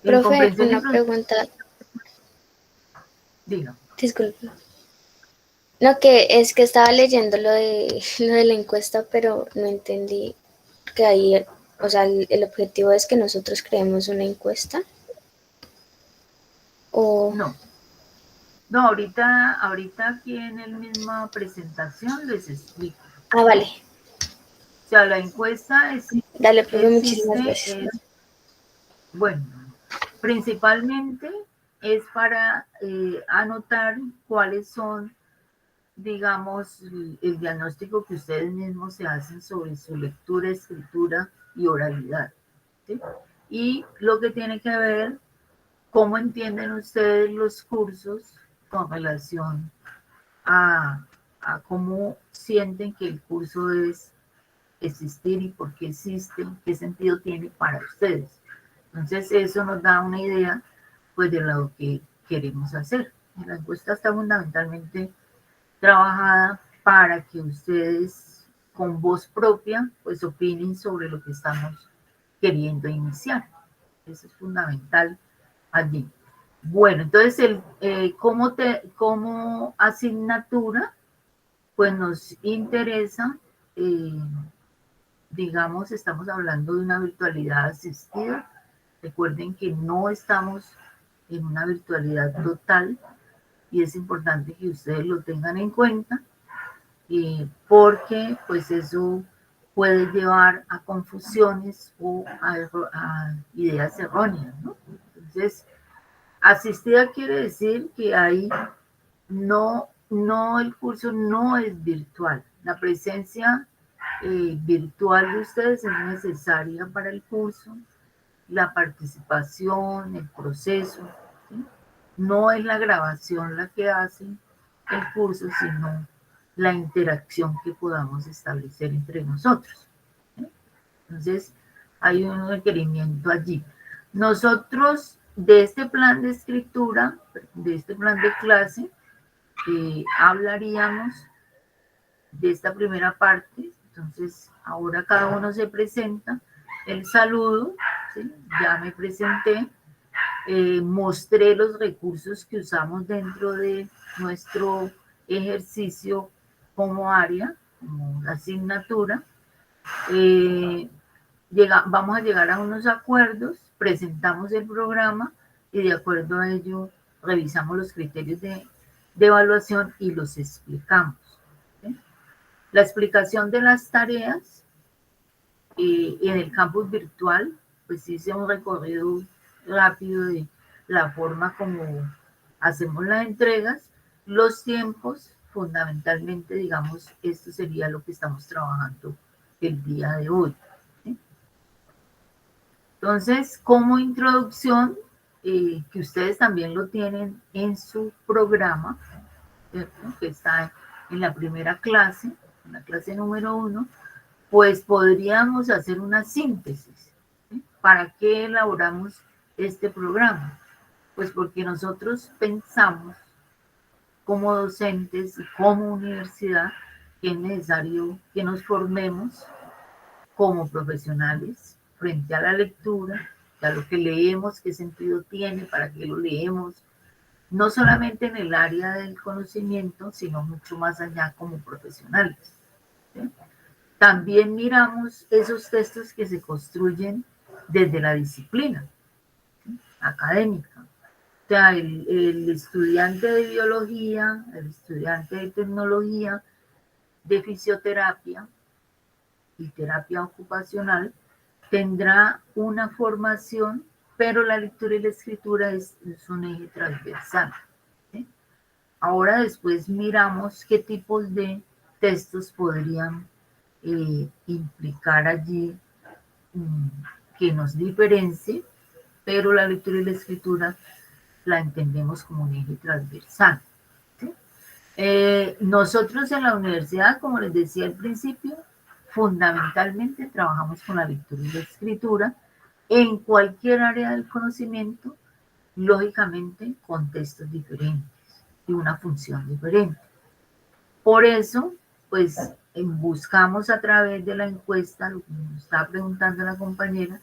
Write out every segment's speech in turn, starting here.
En Profe, comprensión y una pregunta, diga. disculpe. No, que es que estaba leyendo lo de la encuesta, pero no entendí que ahí, o sea, el objetivo es que nosotros creemos una encuesta o... No, no, ahorita aquí en la misma presentación les explico. Ah, vale. O sea, la encuesta Dale, profe, muchísimas existe, gracias. bueno, principalmente es para anotar cuáles son, digamos, el diagnóstico que ustedes mismos se hacen sobre su lectura, escritura y oralidad. ¿Sí? Y lo que tiene que ver, cómo entienden ustedes los cursos con relación a, a cómo sienten que el curso es existir y por qué existe, qué sentido tiene para ustedes. Entonces eso nos da una idea pues de lo que queremos hacer. La encuesta está fundamentalmente trabajada para que ustedes con voz propia pues opinen sobre lo que estamos queriendo iniciar. Eso es fundamental allí. Bueno, entonces como asignatura pues nos interesa digamos, estamos hablando de una virtualidad asistida. Recuerden que no estamos en una virtualidad total y es importante que ustedes lo tengan en cuenta porque pues eso puede llevar a confusiones o a ideas erróneas, ¿no? Entonces, asistida quiere decir que ahí no, el curso no es virtual. La presencia virtual de ustedes es necesaria para el curso, la participación, el proceso. ¿Sí? No es la grabación la que hace el curso, sino la interacción que podamos establecer entre nosotros. ¿Sí? Entonces, hay un requerimiento allí. Nosotros, de este plan de escritura, de este plan de clase, hablaríamos de esta primera parte. Entonces, ahora cada uno se presenta, el saludo, ¿sí? Ya me presenté, mostré los recursos que usamos dentro de nuestro ejercicio como área, como asignatura. Eh, vamos a llegar a unos acuerdos, presentamos el programa y de acuerdo a ello revisamos los criterios de evaluación y los explicamos. ¿Sí? La explicación de las tareas en el campus virtual, pues hice un recorrido rápido de la forma como hacemos las entregas, los tiempos, fundamentalmente, digamos, esto sería lo que estamos trabajando el día de hoy. ¿Sí? Entonces, como introducción, que ustedes también lo tienen en su programa, ¿cierto? Que está en la primera clase, en la clase número 1, pues podríamos hacer una síntesis. ¿Sí? ¿Para qué elaboramos este programa? Pues porque nosotros pensamos como docentes y como universidad que es necesario que nos formemos como profesionales frente a la lectura, a lo que leemos, qué sentido tiene, para qué lo leemos, no solamente en el área del conocimiento, sino mucho más allá como profesionales. ¿Sí? También miramos esos textos que se construyen desde la disciplina, ¿sí? Académica. O sea, el estudiante de biología, el estudiante de tecnología, de fisioterapia y terapia ocupacional, tendrá una formación, pero la lectura y la escritura es un eje transversal. ¿Sí? Ahora después miramos qué tipos de textos podrían implicar allí que nos diferencie, pero la lectura y la escritura la entendemos como un eje transversal. ¿Sí? Nosotros en la universidad, como les decía al principio, fundamentalmente trabajamos con la lectura y la escritura en cualquier área del conocimiento, lógicamente con textos diferentes y una función diferente. Por eso, pues buscamos a través de la encuesta, lo que nos estaba preguntando la compañera,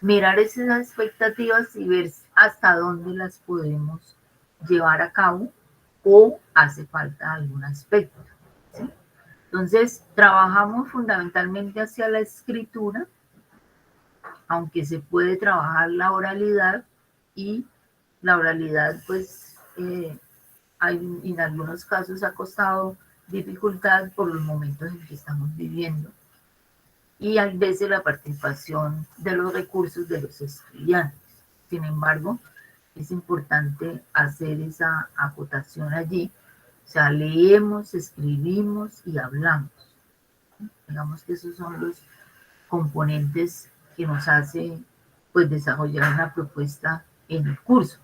mirar esas expectativas y ver hasta dónde las podemos llevar a cabo o hace falta algún aspecto, ¿sí? Entonces, trabajamos fundamentalmente hacia la escritura, aunque se puede trabajar la oralidad y la oralidad, pues, en algunos casos ha costado dificultad por los momentos en que estamos viviendo y a veces la participación de los recursos de los estudiantes. Sin embargo, es importante hacer esa acotación allí. O sea, leemos, escribimos y hablamos. Digamos que esos son los componentes que nos hace pues desarrollar una propuesta en el curso.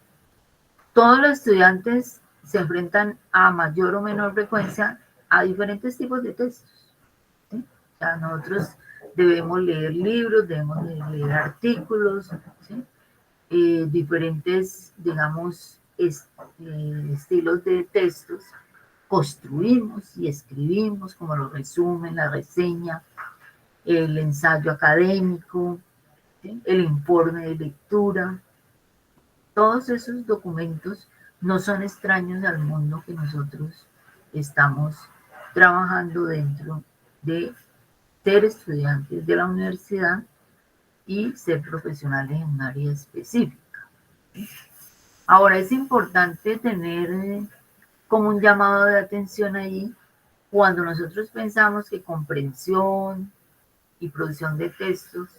Todos los estudiantes se enfrentan a mayor o menor frecuencia a diferentes tipos de textos, ¿sí? O sea, nosotros debemos leer libros, debemos leer artículos, ¿sí? Diferentes, digamos, estilos de textos, construimos y escribimos como los resumen, la reseña, el ensayo académico, ¿sí? El informe de lectura. Todos esos documentos no son extraños al mundo que nosotros estamos trabajando dentro de ser estudiantes de la universidad y ser profesionales en un área específica. Ahora es importante tener como un llamado de atención ahí cuando nosotros pensamos que comprensión y producción de textos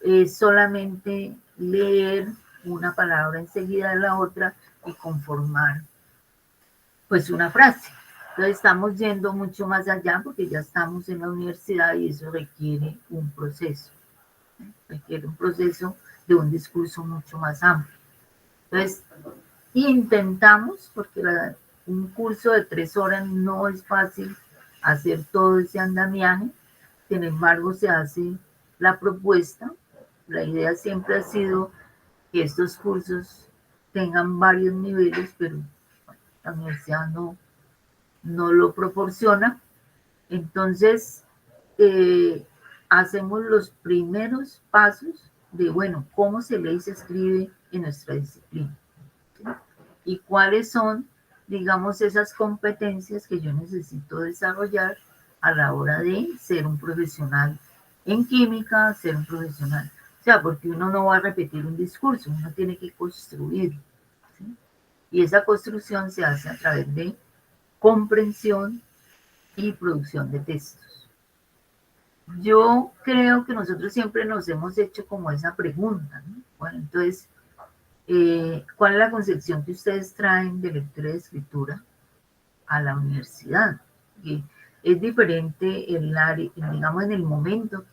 es solamente leer una palabra enseguida de la otra y conformar pues una frase. Entonces estamos yendo mucho más allá porque ya estamos en la universidad y eso requiere un proceso, requiere un proceso de un discurso mucho más amplio. Entonces intentamos, porque un curso de 3 horas no es fácil hacer todo ese andamiaje, sin embargo se hace la propuesta. La idea siempre ha sido que estos cursos tengan varios niveles, pero bueno, la universidad no lo proporciona. Entonces, eh, hacemos los primeros pasos de, bueno, cómo se lee y se escribe en nuestra disciplina, ¿sí? Y cuáles son, digamos, esas competencias que yo necesito desarrollar a la hora de ser un profesional en química, ser un profesional. O sea, porque uno no va a repetir un discurso, uno tiene que construir, ¿sí? Y esa construcción se hace a través de comprensión y producción de textos. Yo creo que nosotros siempre nos hemos hecho como esa pregunta, ¿no? Bueno, entonces, ¿cuál es la concepción que ustedes traen de lectura y de escritura a la universidad? Que es diferente el área, digamos, en el momento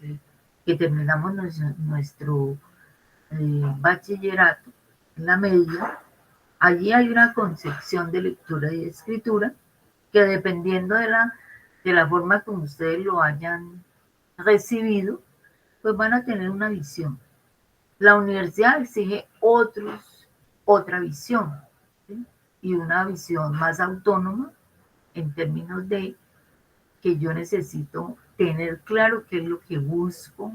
que terminamos nuestro bachillerato, en la media, allí hay una concepción de lectura y de escritura que dependiendo de la forma como ustedes lo hayan recibido, pues van a tener una visión. La universidad exige otra visión, ¿sí? Y una visión más autónoma en términos de que yo necesito tener claro qué es lo que busco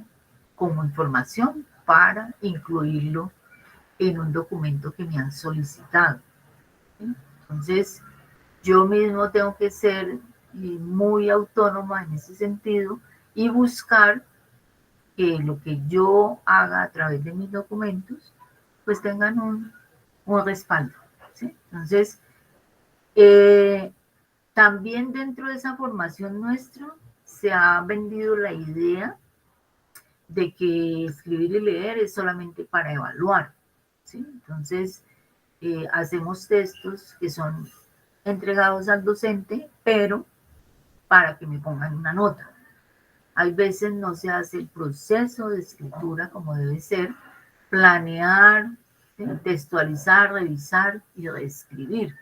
como información para incluirlo en un documento que me han solicitado, ¿sí? Entonces, yo mismo tengo que ser muy autónoma en ese sentido y buscar que lo que yo haga a través de mis documentos, pues tengan un respaldo, ¿sí? Entonces, eh, también dentro de esa formación nuestra se ha vendido la idea de que escribir y leer es solamente para evaluar, ¿sí? Entonces, hacemos textos que son entregados al docente, pero para que me pongan una nota. Hay veces no se hace el proceso de escritura como debe ser, planear, ¿sí? Textualizar, revisar y reescribir.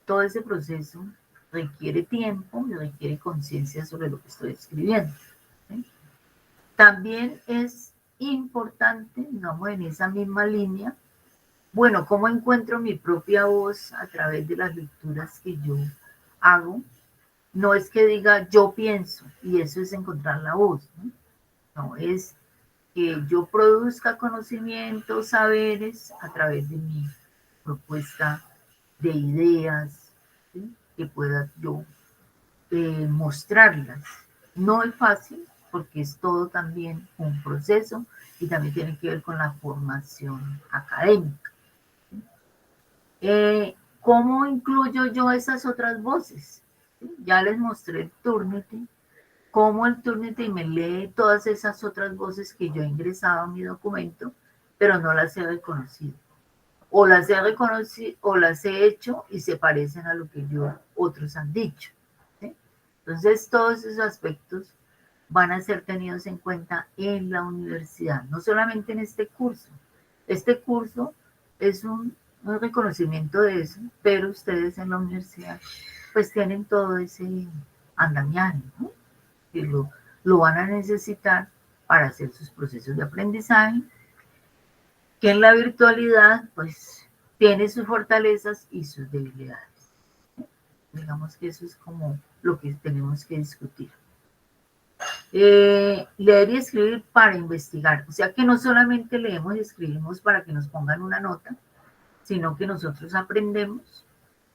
Todo ese proceso requiere tiempo y requiere conciencia sobre lo que estoy escribiendo, ¿sí? También es importante, digamos, en esa misma línea, bueno, ¿cómo encuentro mi propia voz a través de las lecturas que yo hago? No es que diga yo pienso y eso es encontrar la voz, ¿no? No, es que yo produzca conocimientos, saberes a través de mi propuesta de ideas, ¿sí? Que pueda yo mostrarlas. No es fácil porque es todo también un proceso y también tiene que ver con la formación académica. ¿Cómo incluyo yo esas otras voces? Ya les mostré el Turnitin, cómo el Turnitin me lee todas esas otras voces que yo he ingresado a mi documento, pero no las he reconocido. O las he reconocido o las he hecho y se parecen a lo que otros han dicho. ¿Sí? Entonces, todos esos aspectos van a ser tenidos en cuenta en la universidad, no solamente en este curso. Este curso es un reconocimiento de eso, pero ustedes en la universidad pues tienen todo ese andamiaje, ¿no? Que lo van a necesitar para hacer sus procesos de aprendizaje, que en la virtualidad pues tiene sus fortalezas y sus debilidades. Digamos que eso es como lo que tenemos que discutir. Leer y escribir para investigar, o sea que no solamente leemos y escribimos para que nos pongan una nota, sino que nosotros aprendemos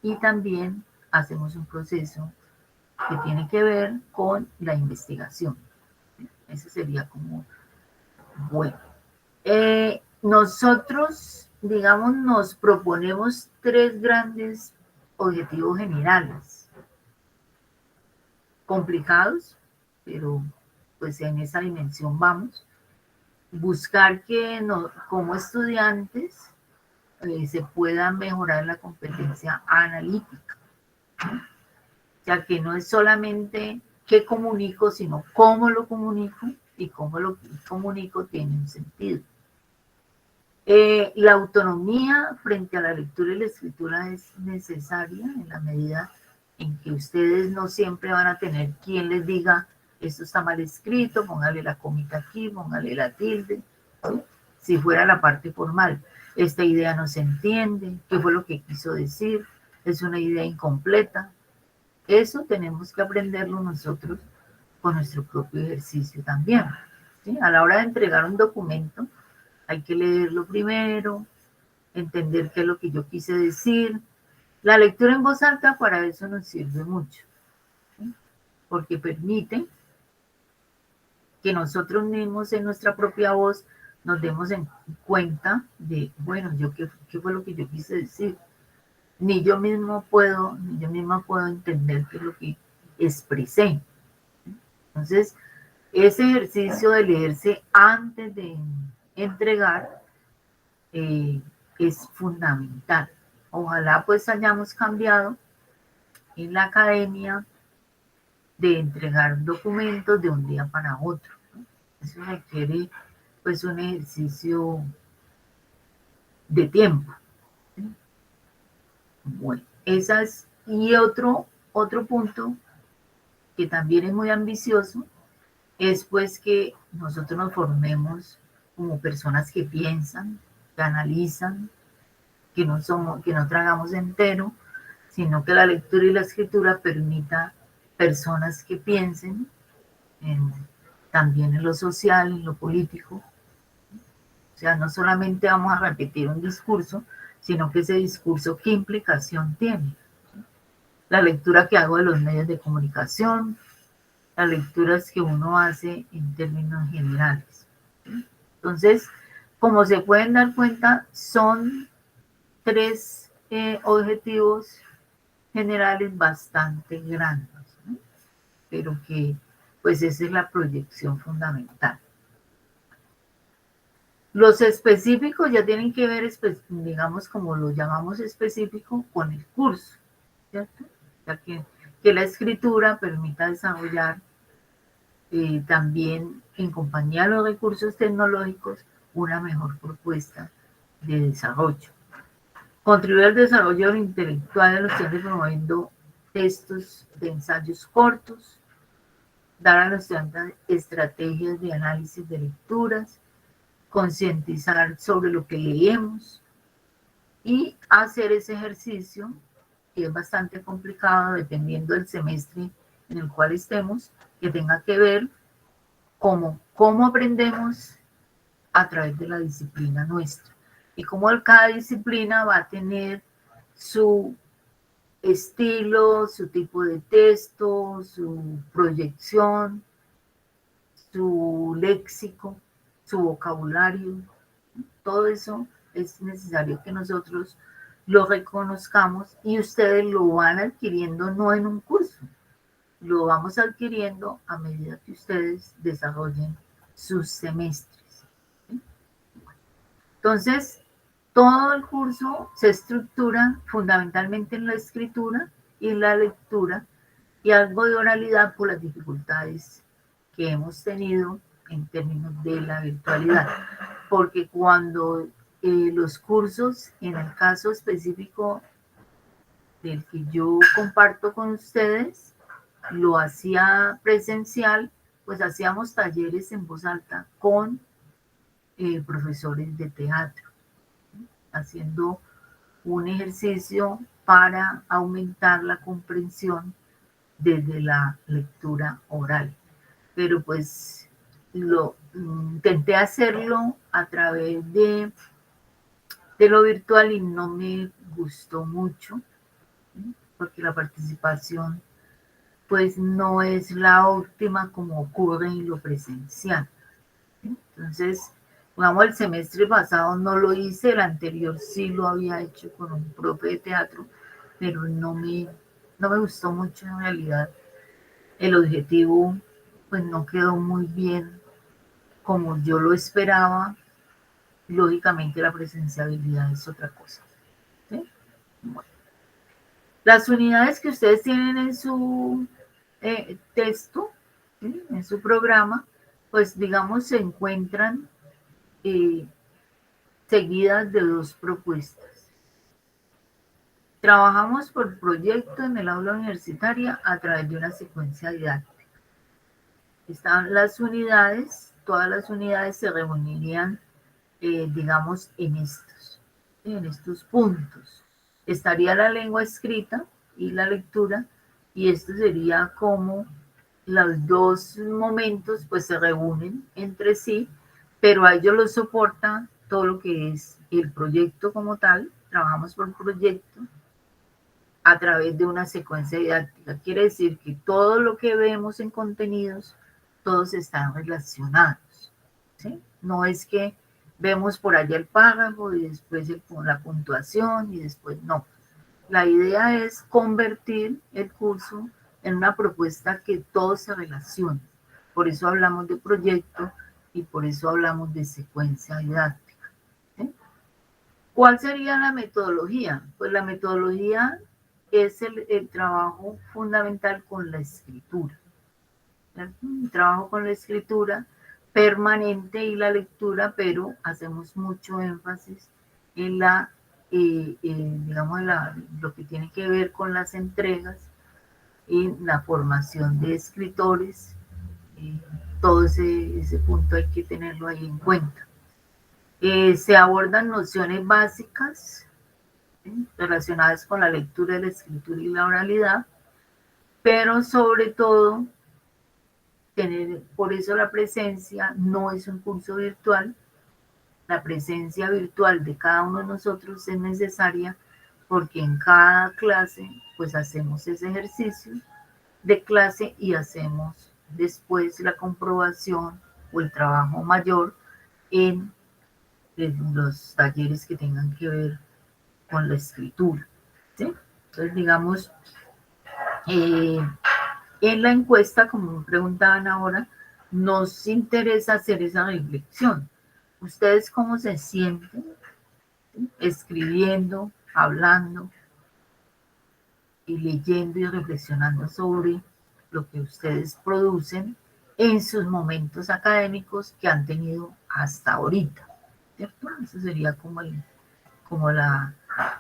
y también hacemos un proceso que tiene que ver con la investigación. Ese sería como, bueno. Nosotros, digamos, nos proponemos 3 grandes objetivos generales, complicados, pero pues en esa dimensión vamos. Buscar que como estudiantes se pueda mejorar la competencia analítica, ¿no? Ya que no es solamente qué comunico, sino cómo lo comunico y cómo lo comunico tiene un sentido. La autonomía frente a la lectura y la escritura es necesaria en la medida en que ustedes no siempre van a tener quien les diga esto está mal escrito, póngale la comita aquí, póngale la tilde, ¿sí? Si fuera la parte formal. Esta idea no se entiende, ¿qué fue lo que quiso decir? Es una idea incompleta. Eso tenemos que aprenderlo nosotros con nuestro propio ejercicio también, ¿sí? A la hora de entregar un documento, hay que leerlo primero, entender qué es lo que yo quise decir. La lectura en voz alta para eso nos sirve mucho, ¿sí? Porque permite que nosotros mismos en nuestra propia voz nos demos en cuenta de, bueno, ¿qué fue lo que yo quise decir? Ni yo misma puedo entender qué es lo que expresé. Entonces, ese ejercicio de leerse antes de entregar es fundamental. Ojalá pues hayamos cambiado en la academia de entregar documentos de un día para otro, ¿no? Eso requiere pues un ejercicio de tiempo, ¿sí? Bueno, esas y otro punto que también es muy ambicioso es pues que nosotros nos formemos como personas que piensan, que analizan, que no tragamos entero, sino que la lectura y la escritura permita personas que piensen también en lo social, en lo político. O sea, no solamente vamos a repetir un discurso, sino que ese discurso, ¿qué implicación tiene? La lectura que hago de los medios de comunicación, las lecturas que uno hace en términos generales. Entonces, como se pueden dar cuenta, son 3 objetivos generales bastante grandes, ¿no? Pero que pues esa es la proyección fundamental. Los específicos ya tienen que ver, digamos, como lo llamamos específico, con el curso, ¿cierto? Ya que la escritura permita desarrollar también en compañía de los recursos tecnológicos una mejor propuesta de desarrollo. Contribuir al desarrollo intelectual de los estudiantes promoviendo textos de ensayos cortos, dar a los estudiantes estrategias de análisis de lecturas, concientizar sobre lo que leemos y hacer ese ejercicio, que es bastante complicado dependiendo del semestre en el cual estemos, que tenga que ver cómo aprendemos a través de la disciplina nuestra. Y como cada disciplina va a tener su estilo, su tipo de texto, su proyección, su léxico, su vocabulario, todo eso es necesario que nosotros lo reconozcamos y ustedes lo van adquiriendo no en un curso, lo vamos adquiriendo a medida que ustedes desarrollen sus semestres. Entonces, todo el curso se estructura fundamentalmente en la escritura y la lectura y algo de oralidad por las dificultades que hemos tenido en términos de la virtualidad. Porque cuando los cursos, en el caso específico del que yo comparto con ustedes, lo hacía presencial, pues hacíamos talleres en voz alta con profesores de teatro, haciendo un ejercicio para aumentar la comprensión desde la lectura oral. Pero pues intenté hacerlo a través de lo virtual y no me gustó mucho, ¿sí? Porque la participación pues no es la óptima como ocurre en lo presencial. ¿Sí? Entonces, digamos, el semestre pasado no lo hice, el anterior sí lo había hecho con un profe de teatro, pero no me gustó mucho en realidad. El objetivo pues no quedó muy bien como yo lo esperaba. Lógicamente la presenciabilidad es otra cosa. ¿Sí? Bueno. Las unidades que ustedes tienen en su texto, ¿sí? En su programa, pues digamos se encuentran eh, seguidas de dos propuestas. Trabajamos por proyecto en el aula universitaria a través de una secuencia didáctica. Están las unidades, todas las unidades se reunirían, digamos, en estos puntos. Estaría la lengua escrita y la lectura, y esto sería como los dos momentos pues se reúnen entre sí, pero a ellos los soporta todo lo que es el proyecto como tal. Trabajamos por proyecto a través de una secuencia didáctica. Quiere decir que todo lo que vemos en contenidos, todos están relacionados, ¿sí? No es que vemos por allá el párrafo y después la puntuación y después no. La idea es convertir el curso en una propuesta que todo se relacione. Por eso hablamos de proyecto y por eso hablamos de secuencia didáctica. ¿Sí? ¿Cuál sería la metodología? Pues la metodología es el trabajo fundamental con la escritura. El trabajo con la escritura permanente y la lectura, pero hacemos mucho énfasis en digamos, lo que tiene que ver con las entregas y la formación de escritores. Todo ese punto hay que tenerlo ahí en cuenta. Se abordan nociones básicas, ¿sí? Relacionadas con la lectura, la escritura y la oralidad, pero sobre todo por eso la presencia no es un curso virtual. La presencia virtual de cada uno de nosotros es necesaria porque en cada clase pues hacemos ese ejercicio de clase y hacemos después la comprobación o el trabajo mayor en los talleres que tengan que ver con la escritura, ¿sí? Entonces, digamos, eh, en la encuesta, como me preguntaban ahora, nos interesa hacer esa reflexión. ¿Ustedes cómo se sienten escribiendo, hablando y leyendo y reflexionando sobre lo que ustedes producen en sus momentos académicos que han tenido hasta ahorita? ¿Cierto? Eso sería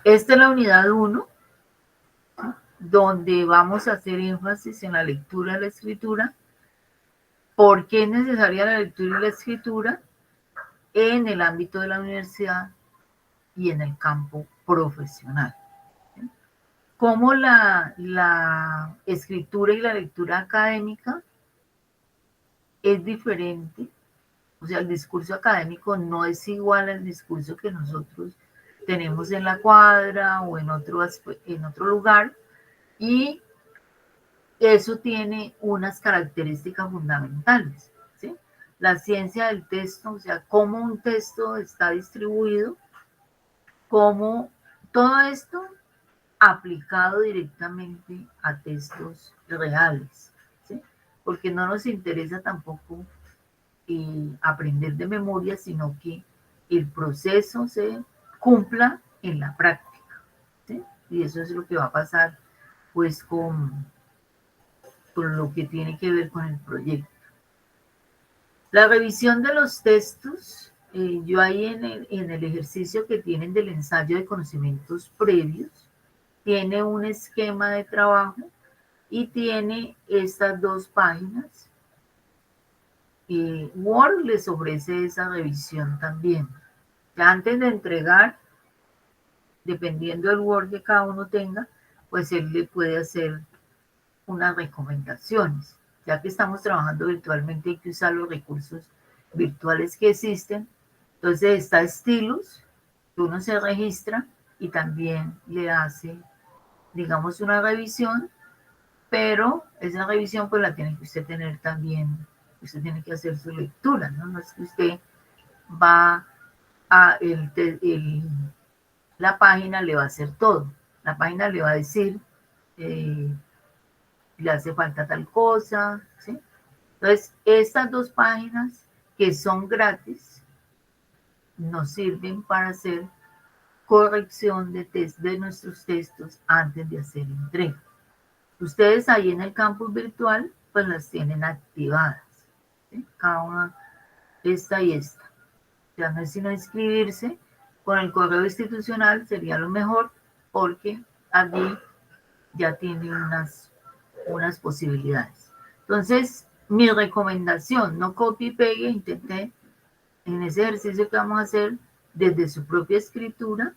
esta es la unidad 1, donde vamos a hacer énfasis en la lectura y la escritura. ¿Por qué es necesaria la lectura y la escritura en el ámbito de la universidad y en el campo profesional? Cómo la escritura y la lectura académica es diferente O sea, el discurso académico no es igual al discurso que nosotros tenemos en la cuadra o en otro lugar, y eso tiene unas características fundamentales, ¿sí? La ciencia del texto, o sea, cómo un texto está distribuido, cómo todo esto aplicado directamente a textos reales, ¿sí? Porque no nos interesa tampoco aprender de memoria, sino que el proceso se cumpla en la práctica, ¿sí? Y eso es lo que va a pasar pues con lo que tiene que ver con el proyecto. La revisión de los textos, yo ahí en el ejercicio que tienen del ensayo de conocimientos previos, tiene un esquema de trabajo y tiene estas dos páginas. Word les ofrece esa revisión también. Ya antes de entregar, dependiendo del Word que cada uno tenga, pues él le puede hacer unas recomendaciones. Ya que estamos trabajando virtualmente, hay que usar los recursos virtuales que existen. Entonces está Stylus, que uno se registra y también le hace, digamos, una revisión, pero esa revisión pues la tiene que usted tener también, usted tiene que hacer su lectura, ¿no? No es que usted va a la página le va a hacer todo. La página le va a decir, eh, le hace falta tal cosa, ¿sí? Entonces, estas dos páginas que son gratis nos sirven para hacer corrección de nuestros textos antes de hacer entrega. Ustedes ahí en el campus virtual, pues las tienen activadas, ¿sí? Cada una, esta y esta. Ya no es sino inscribirse con el correo institucional, sería lo mejor, porque allí ya tiene unas posibilidades. Entonces, mi recomendación, no copie y pegue, intenté en ese ejercicio que vamos a hacer desde su propia escritura,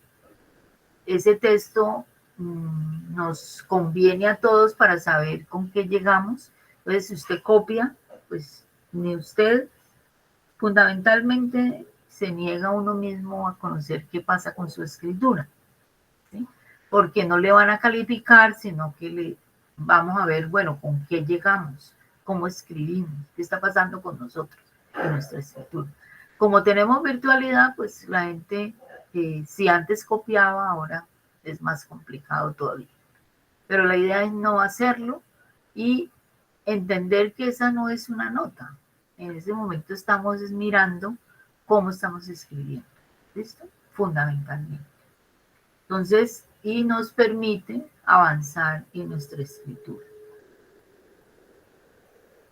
ese texto nos conviene a todos para saber con qué llegamos. Entonces, si usted copia, pues ni usted fundamentalmente se niega a uno mismo a conocer qué pasa con su escritura, ¿sí? Porque no le van a calificar, sino que le vamos a ver, bueno, con qué llegamos, cómo escribimos, qué está pasando con nosotros en nuestra escritura. Como tenemos virtualidad, pues la gente, si antes copiaba, ahora es más complicado todavía. Pero la idea es no hacerlo y entender que esa no es una nota. En ese momento estamos mirando cómo estamos escribiendo. ¿Listo? Fundamentalmente. Entonces, y nos permite avanzar en nuestra escritura.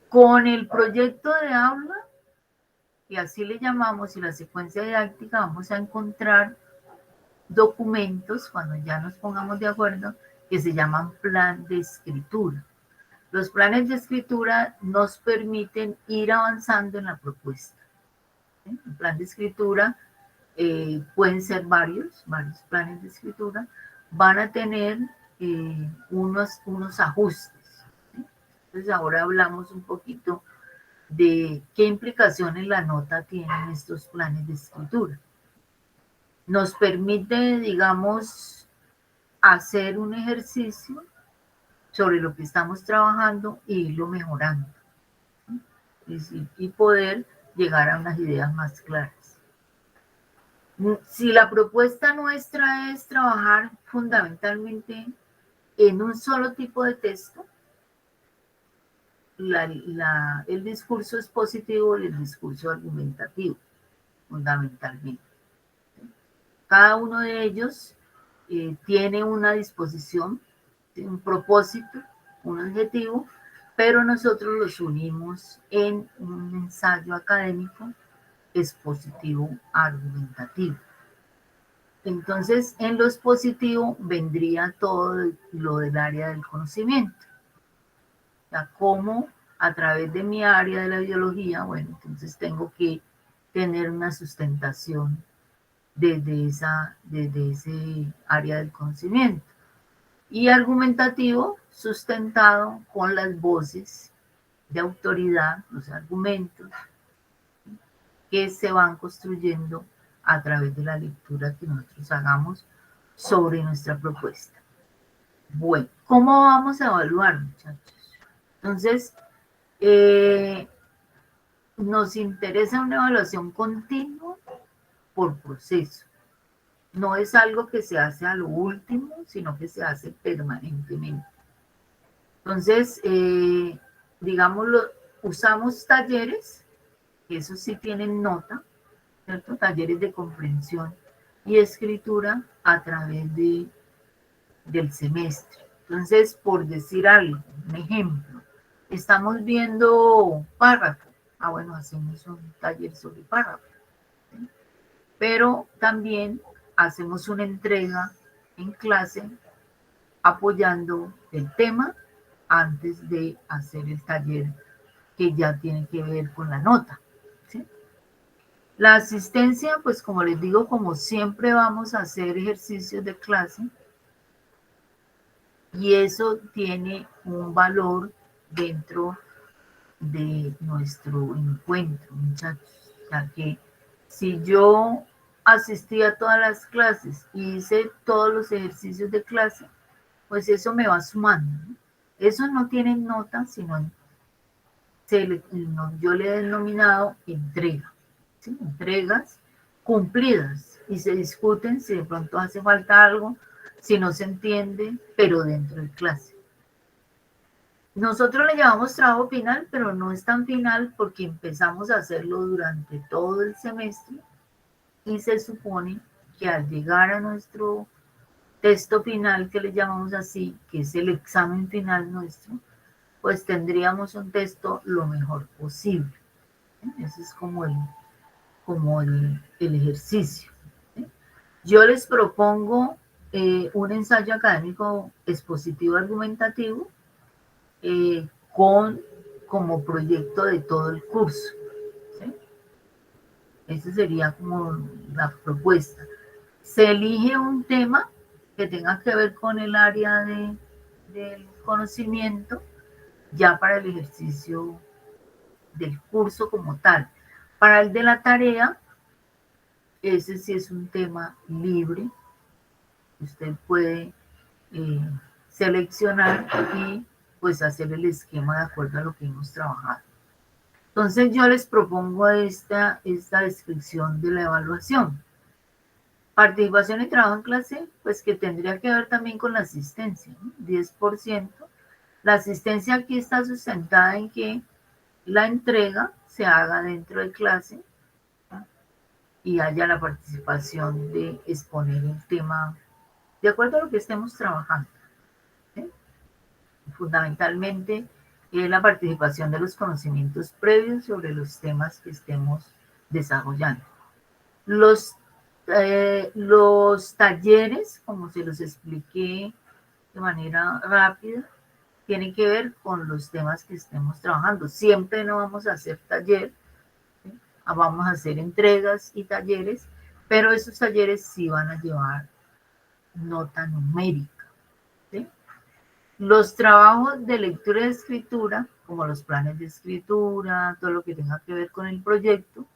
Con el proyecto de aula, y así le llamamos, y la secuencia didáctica, vamos a encontrar documentos, cuando ya nos pongamos de acuerdo, que se llaman plan de escritura. Los planes de escritura nos permiten ir avanzando en la propuesta. ¿Sí? El plan de escritura pueden ser varios planes de escritura, van a tener unos ajustes. ¿Sí? Entonces ahora hablamos un poquito de qué implicaciones la nota tienen estos planes de escritura. Nos permite, digamos, hacer un ejercicio sobre lo que estamos trabajando e irlo mejorando. Y poder llegar a unas ideas más claras. Si la propuesta nuestra es trabajar fundamentalmente en un solo tipo de texto, el discurso expositivo y el discurso argumentativo, fundamentalmente. Cada uno de ellos tiene una disposición, un propósito, un objetivo, pero nosotros los unimos en un ensayo académico expositivo argumentativo. Entonces, en lo expositivo vendría todo lo del área del conocimiento. O sea, cómo a través de mi área de la biología, bueno, entonces tengo que tener una sustentación desde ese área del conocimiento. Y argumentativo, sustentado con las voces de autoridad, los argumentos que se van construyendo a través de la lectura que nosotros hagamos sobre nuestra propuesta. Bueno, ¿cómo vamos a evaluar, muchachos? Entonces, nos interesa una evaluación continua por proceso. No es algo que se hace a lo último, sino que se hace permanentemente. Entonces, digámoslo, usamos talleres, que esos sí tienen nota, ¿cierto? Talleres de comprensión y escritura a través del semestre. Entonces, por decir algo, un ejemplo, estamos viendo párrafo. Ah, bueno, hacemos un taller sobre párrafo. ¿Sí? Pero también hacemos una entrega en clase apoyando el tema antes de hacer el taller que ya tiene que ver con la nota. ¿Sí? La asistencia, pues como les digo, como siempre vamos a hacer ejercicios de clase y eso tiene un valor dentro de nuestro encuentro, muchachos, ya que si yo asistí a todas las clases y hice todos los ejercicios de clase, pues eso me va sumando, ¿no? Eso no tiene nota, sino yo le he denominado entrega, ¿sí? Entregas cumplidas y se discuten si de pronto hace falta algo, si no se entiende, pero dentro de clase. Nosotros le llamamos trabajo final, pero no es tan final porque empezamos a hacerlo durante todo el semestre y se supone que al llegar a nuestro texto final, que le llamamos así, que es el examen final nuestro, pues tendríamos un texto lo mejor posible. Ese es como el ejercicio. ¿Sí? Yo les propongo un ensayo académico expositivo argumentativo como proyecto de todo el curso. ¿Sí? Esa sería como la propuesta. Se elige un tema que tenga que ver con el área del conocimiento ya para el ejercicio del curso como tal. Para el de la tarea, ese sí es un tema libre. Usted puede seleccionar y pues hacer el esquema de acuerdo a lo que hemos trabajado. Entonces yo les propongo esta descripción de la evaluación. Participación y trabajo en clase, pues que tendría que ver también con la asistencia, ¿no? 10%. La asistencia aquí está sustentada en que la entrega se haga dentro de clase, ¿no? Y haya la participación de exponer el tema de acuerdo a lo que estemos trabajando. ¿Sí? Fundamentalmente la participación de los conocimientos previos sobre los temas que estemos desarrollando. Los talleres, como se los expliqué de manera rápida, tienen que ver con los temas que estemos trabajando. Siempre no vamos a hacer taller, ¿sí? Vamos a hacer entregas y talleres, pero esos talleres sí van a llevar nota numérica. ¿Sí? Los trabajos de lectura y de escritura, como los planes de escritura, todo lo que tenga que ver con el proyecto,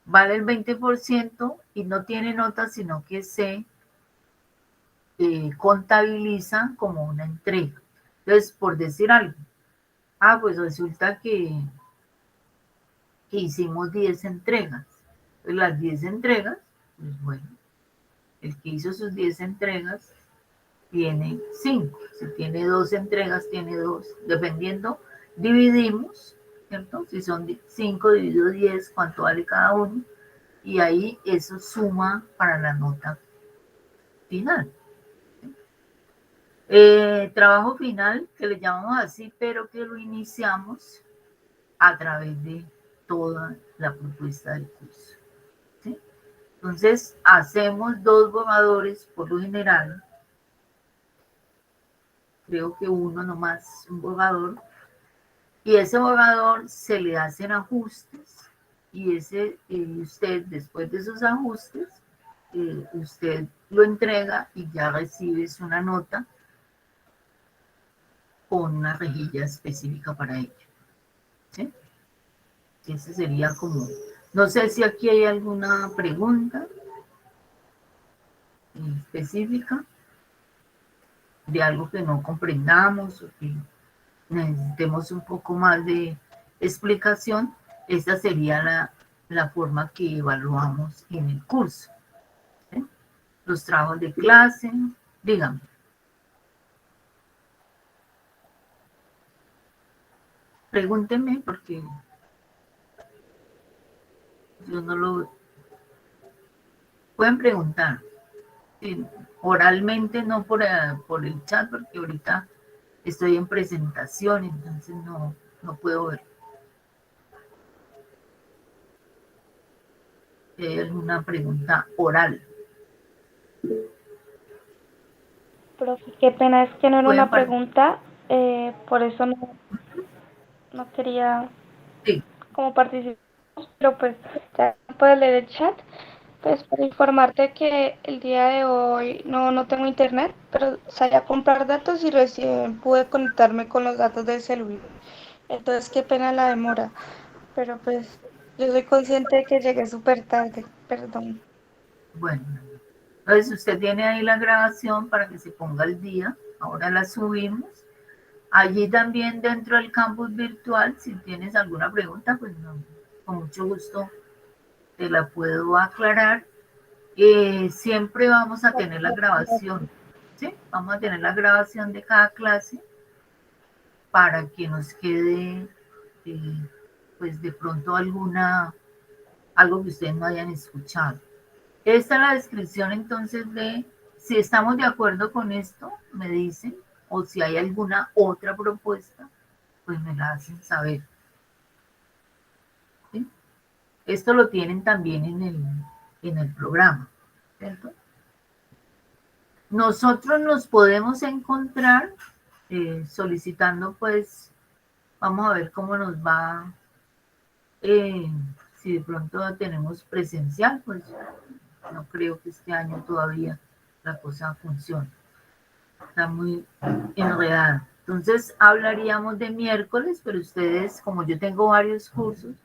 vale el 20% y no tiene nota, sino que se contabiliza como una entrega. Entonces, por decir algo, pues resulta que hicimos 10 entregas. Pues las 10 entregas, pues bueno, el que hizo sus 10 entregas tiene 5. Si tiene 2 entregas, tiene 2. Dependiendo, dividimos, ¿cierto? Si son 5 dividido 10, ¿cuánto vale cada uno? Y ahí eso suma para la nota final. Trabajo final, que le llamamos así, pero que lo iniciamos a través de toda la propuesta del curso. ¿Sí? Entonces, hacemos 2 borradores por lo general. Creo que uno nomás, un borrador. Y ese borrador se le hacen ajustes y usted, después de esos ajustes, usted lo entrega y ya recibes una nota con una rejilla específica para ello. ¿Sí? Ese sería como No sé si aquí hay alguna pregunta específica de algo que no comprendamos o que necesitemos un poco más de explicación. Esta sería la forma que evaluamos en el curso. ¿Sí? Los trabajos de clase, dígame. Pregúntenme porque yo no lo... Pueden preguntar. Sí, oralmente, no por el chat, porque ahorita estoy en presentación, entonces no puedo ver. Es una pregunta oral. Profe, qué pena, es que no era Pueden una pregunta, por eso no quería sí, como participar, pero pues ya puedes leer el chat. Pues para informarte que el día de hoy no tengo internet, pero salí a comprar datos y recién pude conectarme con los datos del celular. Entonces, qué pena la demora, pero pues yo soy consciente de que llegué súper tarde, perdón. bueno. Entonces usted tiene ahí la grabación para que se ponga al día. Ahora la subimos. Allí también dentro del campus virtual, si tienes alguna pregunta, pues no, con mucho gusto te la puedo aclarar. Siempre vamos a tener la grabación, ¿sí? Vamos a tener la grabación de cada clase para que nos quede, pues de pronto algo que ustedes no hayan escuchado. Esta es la descripción entonces de si estamos de acuerdo con esto, me dicen, o si hay alguna otra propuesta, pues me la hacen saber. ¿Sí? Esto lo tienen también en el programa, ¿cierto? Nosotros nos podemos encontrar solicitando, pues, vamos a ver cómo nos va, eh, si de pronto tenemos presencial, pues no creo que este año todavía la cosa funcione. Está muy enredada. Entonces hablaríamos de miércoles, pero ustedes, como yo tengo varios cursos,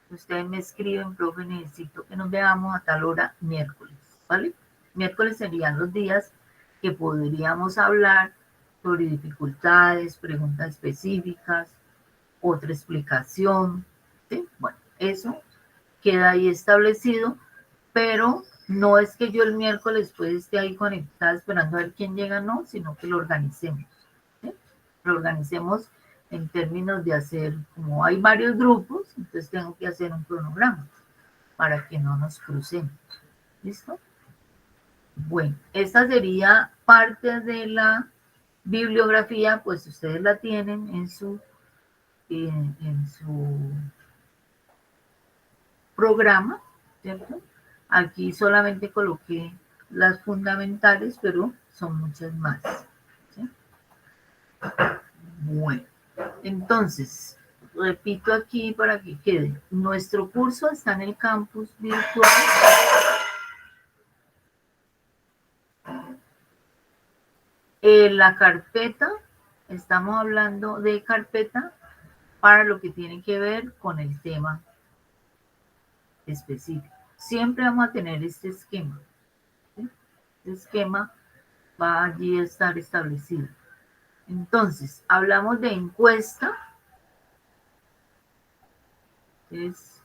ustedes me escriben, profe, necesito que nos veamos a tal hora miércoles, ¿vale? Miércoles serían los días que podríamos hablar sobre dificultades, preguntas específicas, otra explicación, ¿sí? Bueno, eso queda ahí establecido, pero no es que yo el miércoles pues esté ahí conectada esperando a ver quién llega, no, sino que lo organicemos, ¿sí? Lo organicemos en términos de hacer, como hay varios grupos, entonces tengo que hacer un cronograma para que no nos crucemos. ¿Listo? Bueno, esta sería parte de la bibliografía, pues ustedes la tienen en su programa, ¿cierto? Aquí solamente coloqué las fundamentales, pero son muchas más. ¿Sí? Bueno, entonces, repito aquí para que quede. Nuestro curso está en el campus virtual. La carpeta, estamos hablando de carpeta para lo que tiene que ver con el tema específico. Siempre vamos a tener este esquema. ¿Sí? Este esquema va allí a estar establecido. Entonces, hablamos de encuesta. Es,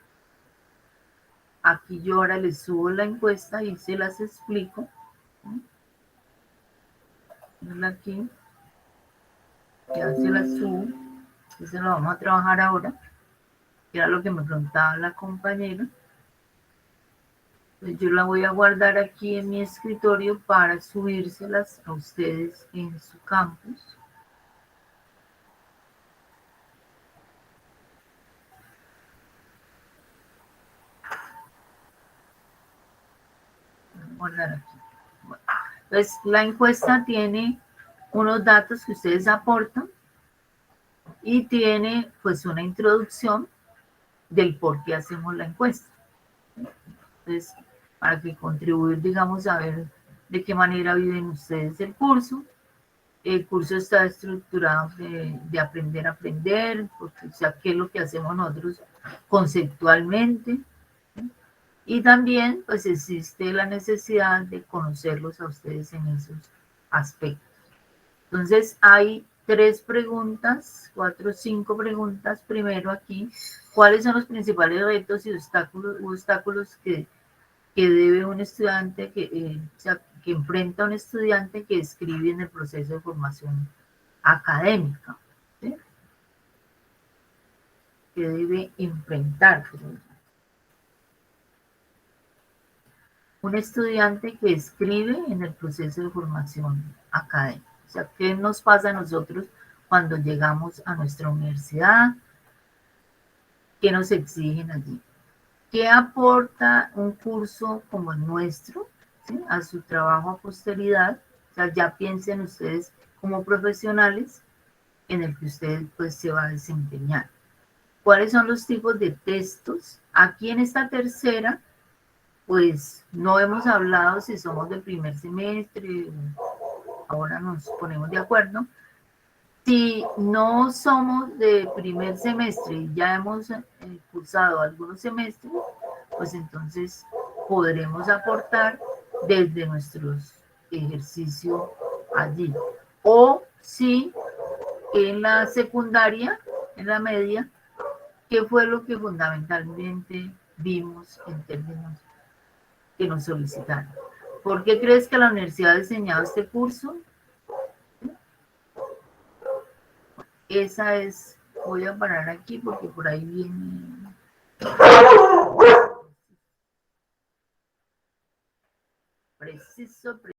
aquí yo ahora les subo la encuesta y se las explico. Aquí, ya se las subo. Eso lo vamos a trabajar ahora, que era lo que me preguntaba la compañera. Yo la voy a guardar aquí en mi escritorio para subírselas a ustedes en su campus. Voy a guardar aquí. Bueno, entonces, la encuesta tiene unos datos que ustedes aportan y tiene pues una introducción del por qué hacemos la encuesta. Entonces, para que contribuir, digamos, a ver de qué manera viven ustedes el curso. El curso está estructurado de aprender a aprender, porque, o sea, qué es lo que hacemos nosotros conceptualmente. Y también pues existe la necesidad de conocerlos a ustedes en esos aspectos. Entonces hay 3 preguntas, 4 o 5 preguntas. Primero aquí, ¿cuáles son los principales retos y obstáculos que debe un estudiante, o sea, que enfrenta un estudiante que escribe en el proceso de formación académica? ¿Sí? Que debe enfrentar un estudiante que escribe en el proceso de formación académica. O sea, ¿qué nos pasa a nosotros cuando llegamos a nuestra universidad? ¿Qué nos exigen allí? ¿Qué aporta un curso como el nuestro, ¿sí?, a su trabajo a posteridad? O sea, ya piensen ustedes como profesionales en el que usted pues se va a desempeñar. ¿Cuáles son los tipos de textos? Aquí en esta tercera, pues no hemos hablado si somos del primer semestre, ahora nos ponemos de acuerdo. Si no somos de primer semestre y ya hemos cursado algunos semestres, pues entonces podremos aportar desde nuestros ejercicios allí. O si en la secundaria, en la media, ¿qué fue lo que fundamentalmente vimos en términos que nos solicitaron? ¿Por qué crees que la universidad ha diseñado este curso? Esa es, voy a parar aquí porque por ahí viene preciso.